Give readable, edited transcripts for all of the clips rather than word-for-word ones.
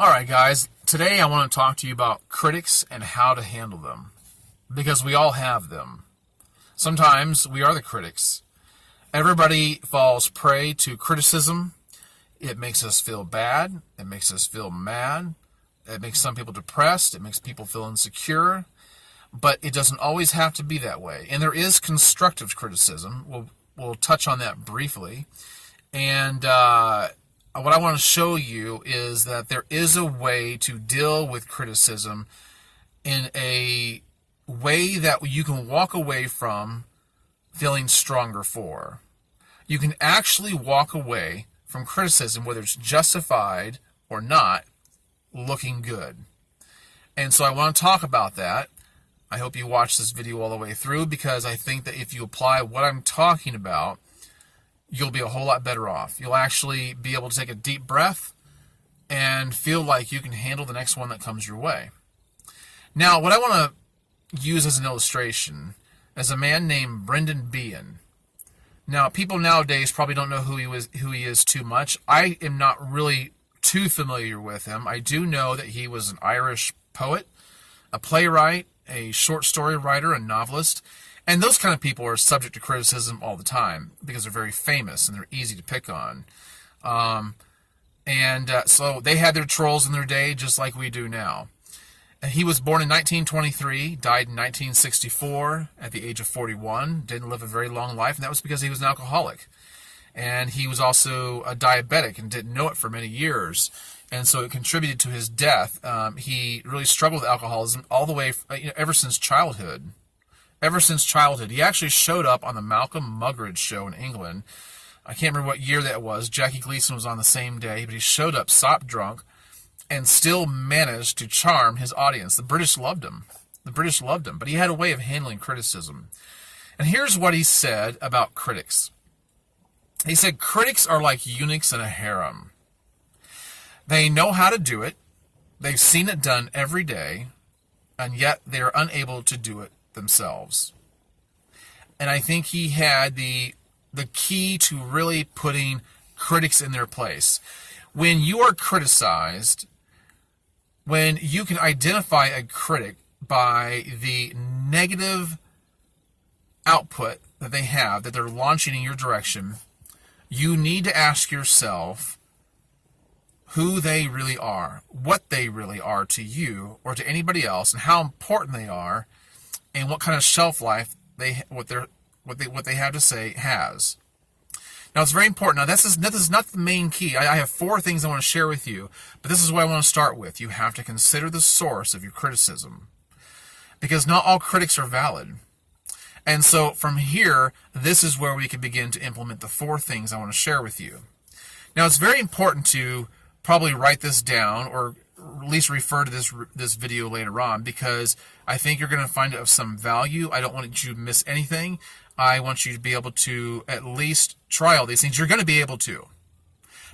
All right, guys. Today I want to talk to you about critics and how to handle them. Because we all have them. Sometimes we are the critics. Everybody falls prey to criticism. It makes us feel bad. It makes us feel mad. It makes some people depressed. It makes people feel insecure. But it doesn't always have to be that way. And there is constructive criticism. We'll touch on that briefly. And what I want to show you is that there is a way to deal with criticism in a way that you can walk away from feeling stronger for. You can actually walk away from criticism, whether it's justified or not, looking good. And so I want to talk about that. I hope you watch this video all the way through, because I think that if you apply what I'm talking about, you'll be a whole lot better off. You'll actually be able to take a deep breath and feel like you can handle the next one that comes your way. Now, what I want to use as an illustration is a man named Brendan Behan. Now, people nowadays probably don't know who he is too much. I am not really too familiar with him. I do know that he was an Irish poet, a playwright, a short story writer, a novelist. And those kind of people are subject to criticism all the time because they're very famous and they're easy to pick on. So they had their trolls in their day just like we do now. And he was born in 1923, died in 1964 at the age of 41, didn't live a very long life, and that was because he was an alcoholic. And he was also a diabetic and didn't know it for many years. And so it contributed to his death. He really struggled with alcoholism all the way, ever since childhood. Ever since childhood. He actually showed up on the Malcolm Muggeridge show in England. I can't remember what year that was. Jackie Gleason was on the same day, but he showed up sop drunk and still managed to charm his audience. The British loved him. But he had a way of handling criticism. And here's what he said about critics. He said, critics are like eunuchs in a harem. They know how to do it. They've seen it done every day, and yet they are unable to do it themselves. And I think he had the key to really putting critics in their place. When you are criticized, when you can identify a critic by the negative output that they have, that they're launching in your direction, you need to ask yourself who they really are, what they really are to you or to anybody else, and how important they are, and what kind of shelf life what they have to say has. Now, it's very important. Now, this is not the main key. I have 4 things I want to share with you, but this is what I want to start with. You have to consider the source of your criticism, because not all critics are valid. And so from here, this is where we can begin to implement the 4 things I want to share with you. Now, it's very important to probably write this down, or at least refer to this video later on, because I think you're going to find it of some value. I don't want you to miss anything. I want you to be able to at least try all these things. You're going to be able to,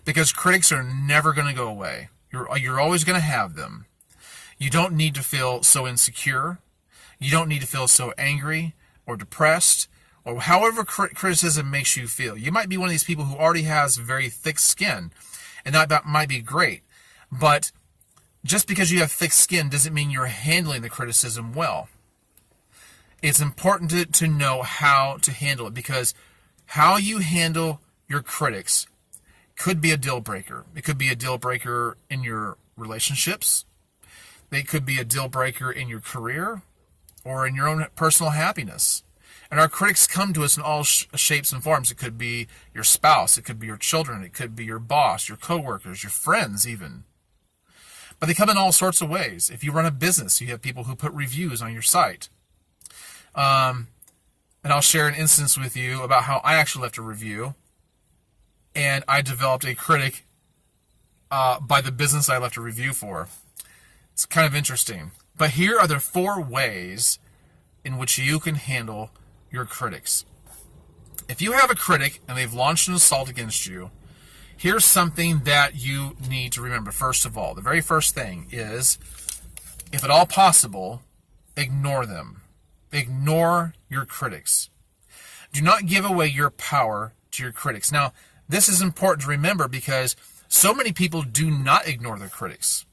because critics are never going to go away. You're always going to have them. You don't need to feel so insecure. You don't need to feel so angry or depressed, or however criticism makes you feel. You might be one of these people who already has very thick skin, and that might be great. But just because you have thick skin doesn't mean you're handling the criticism well. It's important to know how to handle it, because how you handle your critics could be a deal breaker. It could be a deal breaker in your relationships. They could be a deal breaker in your career or in your own personal happiness. And our critics come to us in all shapes and forms. It could be your spouse. It could be your children. It could be your boss, your coworkers, your friends even. But they come in all sorts of ways. If you run a business, you have people who put reviews on your site. And I'll share an instance with you about how I actually left a review, and I developed a critic by the business I left a review for. It's kind of interesting. But here are the 4 ways in which you can handle your critics. If you have a critic and they've launched an assault against you, here's something that you need to remember. First of all, the very first thing is, if at all possible, ignore them. Ignore your critics. Do not give away your power to your critics. Now, this is important to remember, because so many people do not ignore their critics.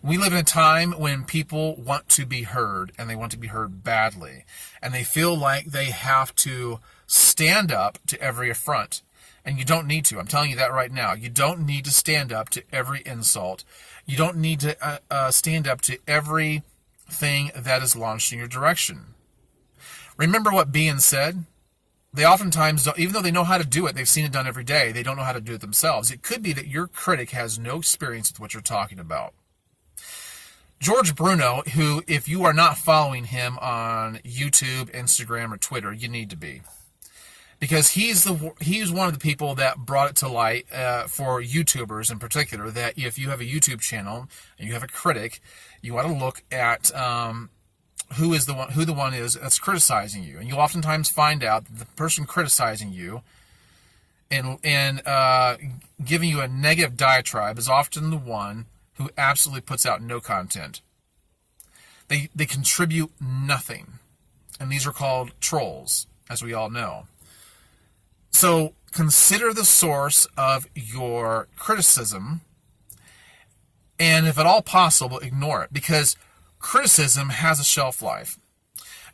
We live in a time when people want to be heard, and they want to be heard badly. And they feel like they have to stand up to every affront. And you don't need to. I'm telling you that right now. You don't need to stand up to every insult. You don't need to stand up to everything that is launched in your direction. Remember what being said? They oftentimes don't, even though they know how to do it, they've seen it done every day, they don't know how to do it themselves. It could be that your critic has no experience with what you're talking about. George Bruno, who, if you are not following him on YouTube, Instagram, or Twitter, you need to be. Because he's one of the people that brought it to light for YouTubers in particular, that if you have a YouTube channel and you have a critic, you want to look at who the one is that's criticizing you. And you'll oftentimes find out that the person criticizing you and giving you a negative diatribe is often the one who absolutely puts out no content. They contribute nothing. And these are called trolls, as we all know. So consider the source of your criticism, and if at all possible, ignore it, because criticism has a shelf life.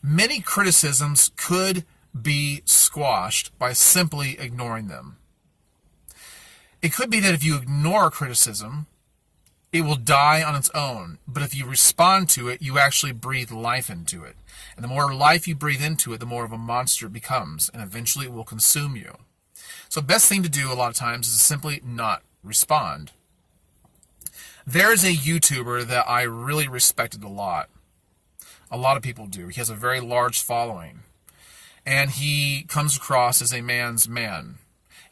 Many criticisms could be squashed by simply ignoring them. It could be that if you ignore criticism, it will die on its own. But if you respond to it, you actually breathe life into it. And the more life you breathe into it, the more of a monster it becomes, and eventually it will consume you. So the best thing to do a lot of times is simply not respond. There's a YouTuber that I really respected a lot. A lot of people do. He has a very large following. And he comes across as a man's man.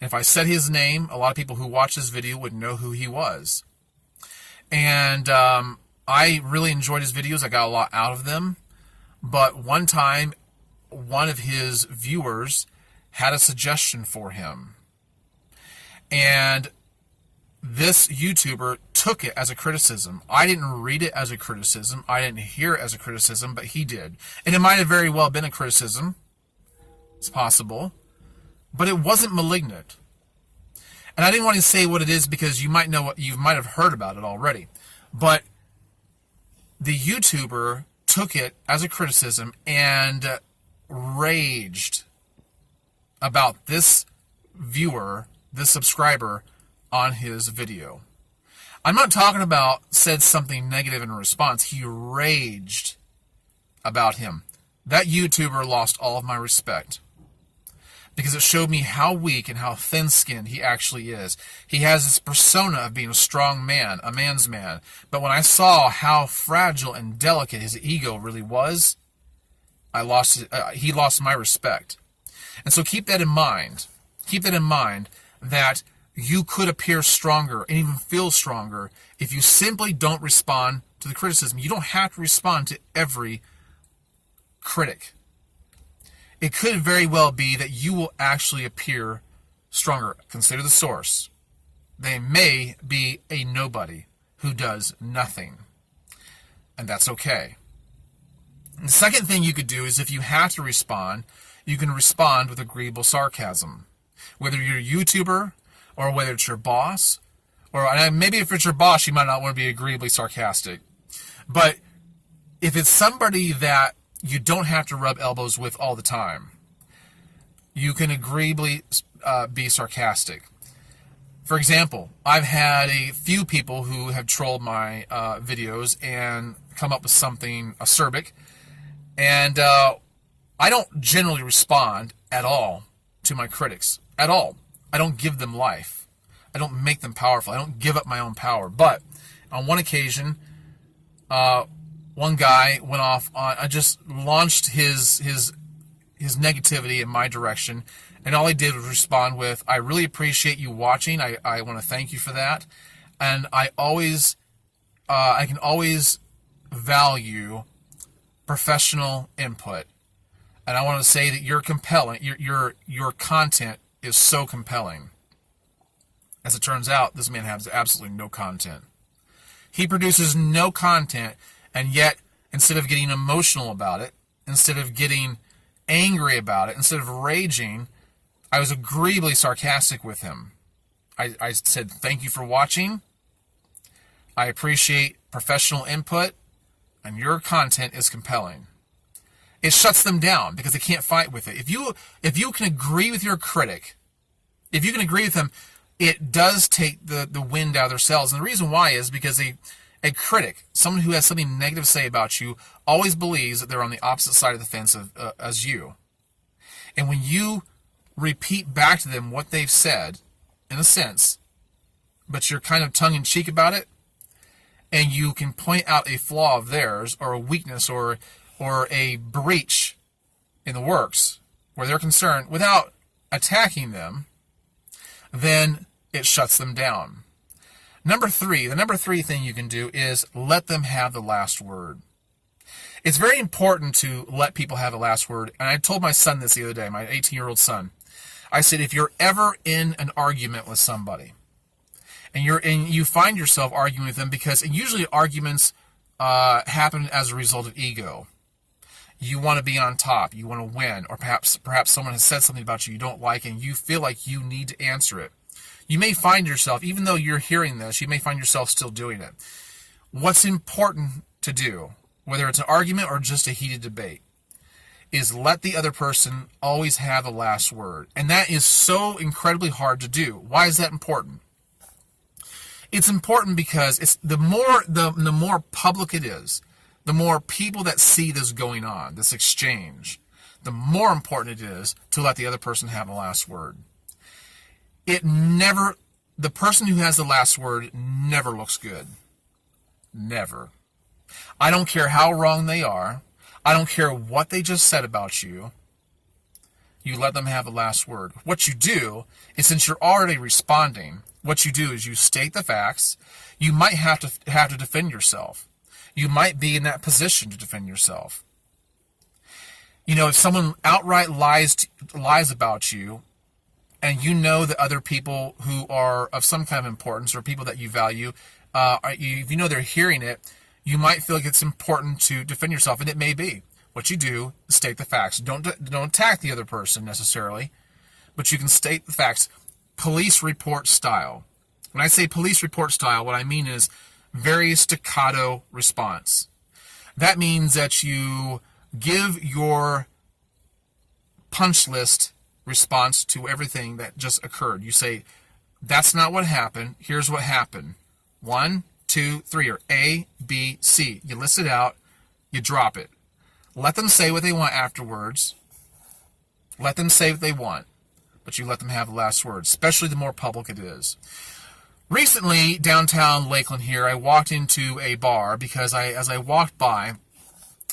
And if I said his name, a lot of people who watch this video would know who he was. And I really enjoyed his videos. I got a lot out of them. But one time, one of his viewers had a suggestion for him. And this YouTuber took it as a criticism. I didn't read it as a criticism. I didn't hear it as a criticism, but he did. And it might have very well been a criticism. It's possible. But it wasn't malignant. And I didn't want to say what it is because you might know what you might have heard about it already. But the YouTuber took it as a criticism and raged about this viewer, this subscriber, on his video. I'm not talking about said something negative in response. He raged about him. That YouTuber lost all of my respect because it showed me how weak and how thin-skinned he actually is. He has this persona of being a strong man, a man's man. But when I saw how fragile and delicate his ego really was, he lost my respect. And so keep that in mind. Keep that in mind that you could appear stronger and even feel stronger if you simply don't respond to the criticism. You don't have to respond to every critic. It could very well be that you will actually appear stronger. Consider the source. They may be a nobody who does nothing. And that's okay. And the second thing you could do is if you have to respond, you can respond with agreeable sarcasm. Whether you're a YouTuber or whether it's your boss, or maybe if it's your boss, you might not want to be agreeably sarcastic. But if it's somebody that you don't have to rub elbows with all the time, you can agreeably be sarcastic. For example, I've had a few people who have trolled my videos and come up with something acerbic, and I don't generally respond at all to my critics. At all. I don't give them life. I don't make them powerful. I don't give up my own power. But on one occasion, one guy went off on, I just launched his negativity in my direction, and all he did was respond with, "I really appreciate you watching. I want to thank you for that. And I can always value professional input. And I want to say that you're compelling. Your content is so compelling." As it turns out, this man has absolutely no content. He produces no content, and yet, instead of getting emotional about it, instead of getting angry about it, instead of raging, I was agreeably sarcastic with him. I said, "Thank you for watching. I appreciate professional input and your content is compelling. It shuts them down because they can't fight with it. If you can agree with your critic, if you can agree with them, it does take the wind out of their sails. And the reason why is because a critic, someone who has something negative to say about you, always believes that they're on the opposite side of the fence as you. And when you repeat back to them what they've said, in a sense, but you're kind of tongue-in-cheek about it, and you can point out a flaw of theirs or a weakness or a breach in the works where they're concerned without attacking them, then it shuts them down. The number three thing you can do is let them have the last word. It's very important to let people have the last word. And I told my son this the other day, my 18-year-old son. I said, if you're ever in an argument with somebody, and you find yourself arguing with them, because usually arguments happen as a result of ego. You want to be on top, you want to win, or perhaps someone has said something about you don't like, and you feel like you need to answer it. You may find yourself, even though you're hearing this, you may find yourself still doing it. What's important to do, whether it's an argument or just a heated debate, is let the other person always have the last word. And that is so incredibly hard to do. Why is that important? It's important because it's the more public it is, the more people that see this going on, this exchange, the more important it is to let the other person have the last word. The person who has the last word never looks good. Never. I don't care how wrong they are. I don't care what they just said about you. You let them have the last word. What you do is, since you're already responding, what you do is you state the facts. You might have to defend yourself. You might be in that position to defend yourself. If someone outright lies about you, and you know that other people who are of some kind of importance or people that you value, if you know they're hearing it, you might feel like it's important to defend yourself, and it may be. What you do is state the facts. Don't attack the other person necessarily, but you can state the facts. Police report style. When I say police report style, what I mean is very staccato response. That means that you give your punch list response to everything that just occurred. You say, that's not what happened. Here's what happened. 1, 2, 3, or A, B, C. You list it out. You drop it. Let them say what they want afterwards. Let them say what they want. But you let them have the last word, especially the more public it is. Recently, downtown Lakeland here, I walked into a bar because as I walked by,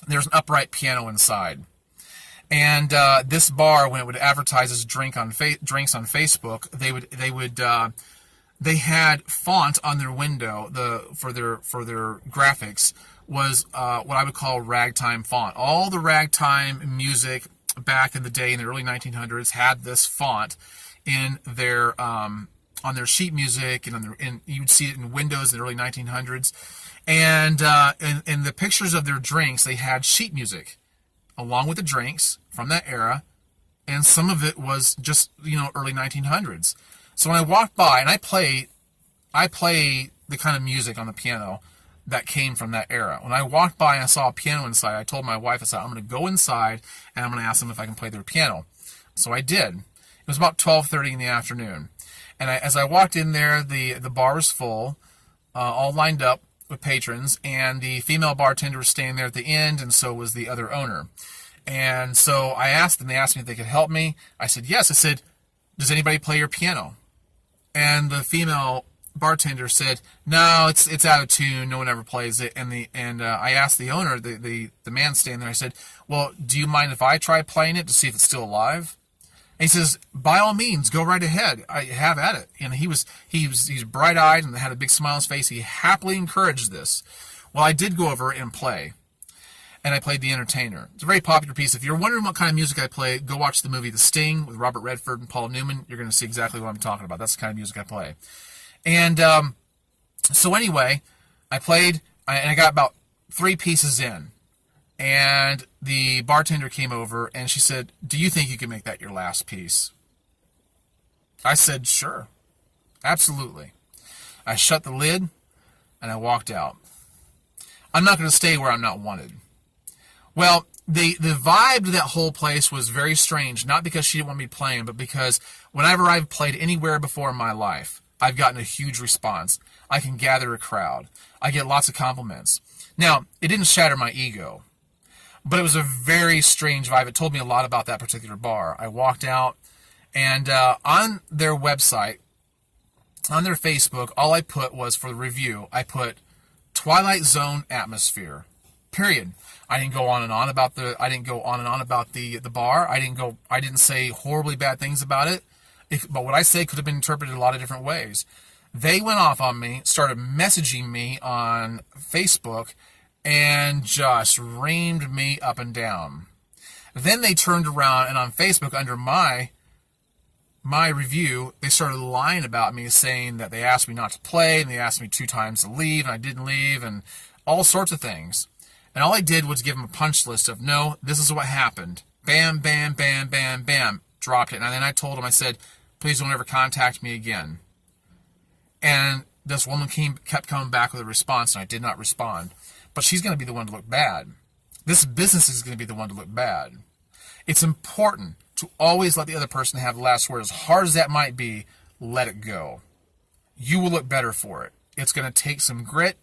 there's an upright piano inside. And this bar, when it would advertise its drinks on Facebook, they had font on their window. For their graphics was what I would call ragtime font. All the ragtime music back in the day in the early 1900s had this font in their on their sheet music, and you would see it in windows in the early 1900s. And in the pictures of their drinks, they had sheet music along with the drinks from that era, and some of it was just early 1900s. So when I walked by, and I play the kind of music on the piano that came from that era. When I walked by and I saw a piano inside, I told my wife, I said, I'm going to go inside and I'm going to ask them if I can play their piano. So I did. It was about 12:30 in the afternoon. And as I walked in there, the bar was full, all lined up with patrons, and the female bartender was standing there at the end, and so was the other owner. And so I asked them, they asked me if they could help me. I said, yes. I said, does anybody play your piano? And the female bartender said, no, it's out of tune. No one ever plays it. And I asked the owner, the man standing there, I said, well, do you mind if I try playing it to see if it's still alive? And he says, by all means, go right ahead. I have at it. And he's bright-eyed and had a big smile on his face. He happily encouraged this. Well, I did go over and play. And I played The Entertainer. It's a very popular piece. If you're wondering what kind of music I play, go watch the movie The Sting with Robert Redford and Paul Newman. You're going to see exactly what I'm talking about. That's the kind of music I play. And so anyway, I played, and I got about 3 pieces in. And the bartender came over, and she said, do you think you can make that your last piece? I said, sure. Absolutely. I shut the lid, and I walked out. I'm not going to stay where I'm not wanted. Well, the vibe to that whole place was very strange, not because she didn't want me playing, but because whenever I've played anywhere before in my life, I've gotten a huge response. I can gather a crowd. I get lots of compliments. Now, it didn't shatter my ego, but it was a very strange vibe. It told me a lot about that particular bar. I walked out, and on their website, on their Facebook, all I put was, for the review, I put Twilight Zone atmosphere. Period. I didn't go on and on about the bar. I didn't say horribly bad things about it. But what I say could have been interpreted a lot of different ways. They went off on me, started messaging me on Facebook, and just reamed me up and down. Then they turned around, and on Facebook, under my review, they started lying about me, saying that they asked me not to play, and they asked me 2 times to leave, and I didn't leave, and all sorts of things. And all I did was give them a punch list of, no, this is what happened. Bam, bam, bam, bam, bam. Dropped it. And then I told them, I said, please don't ever contact me again. And this woman kept coming back with a response, and I did not respond. But she's going to be the one to look bad. This business is going to be the one to look bad. It's important to always let the other person have the last word. As hard as that might be, let it go. You will look better for it. It's going to take some grit.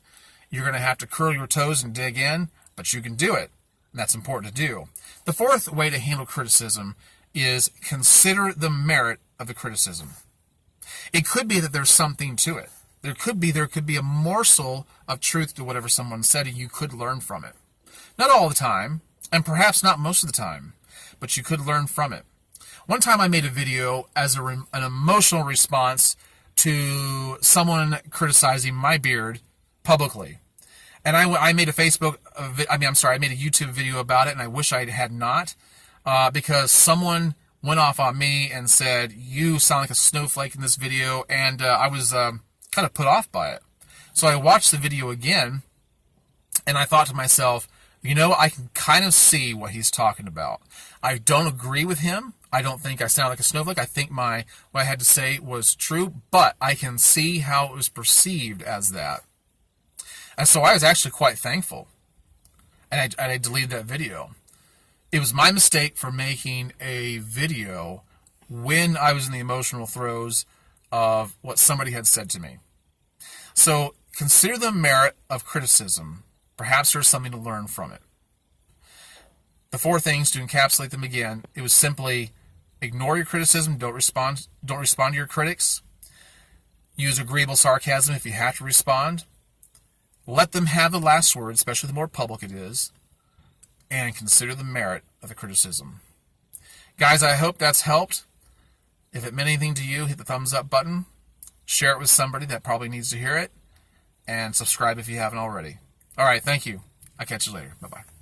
You're going to have to curl your toes and dig in, but you can do it. And that's important to do. The fourth way to handle criticism is consider the merit of the criticism. It could be that there's something to it. There could be a morsel of truth to whatever someone said, and you could learn from it. Not all the time, and perhaps not most of the time, but you could learn from it. One time I made a video as an emotional response to someone criticizing my beard publicly. And I made a I made a YouTube video about it, and I wish I had not, because someone went off on me and said, you sound like a snowflake in this video, and I was kind of put off by it. So I watched the video again, and I thought to myself, I can kind of see what he's talking about. I don't agree with him. I don't think I sound like a snowflake. I think what I had to say was true, but I can see how it was perceived as that. And so I was actually quite thankful. And I deleted that video. It was my mistake for making a video when I was in the emotional throes of what somebody had said to me. So consider the merit of criticism. Perhaps there's something to learn from it. The 4 things, to encapsulate them again, it was simply ignore your criticism, don't respond to your critics. Use agreeable sarcasm if you have to respond. Let them have the last word, especially the more public it is, and consider the merit of the criticism. Guys, I hope that's helped. If it meant anything to you, hit the thumbs up button, share it with somebody that probably needs to hear it, and subscribe if you haven't already. All right, thank you. I'll catch you later. Bye-bye.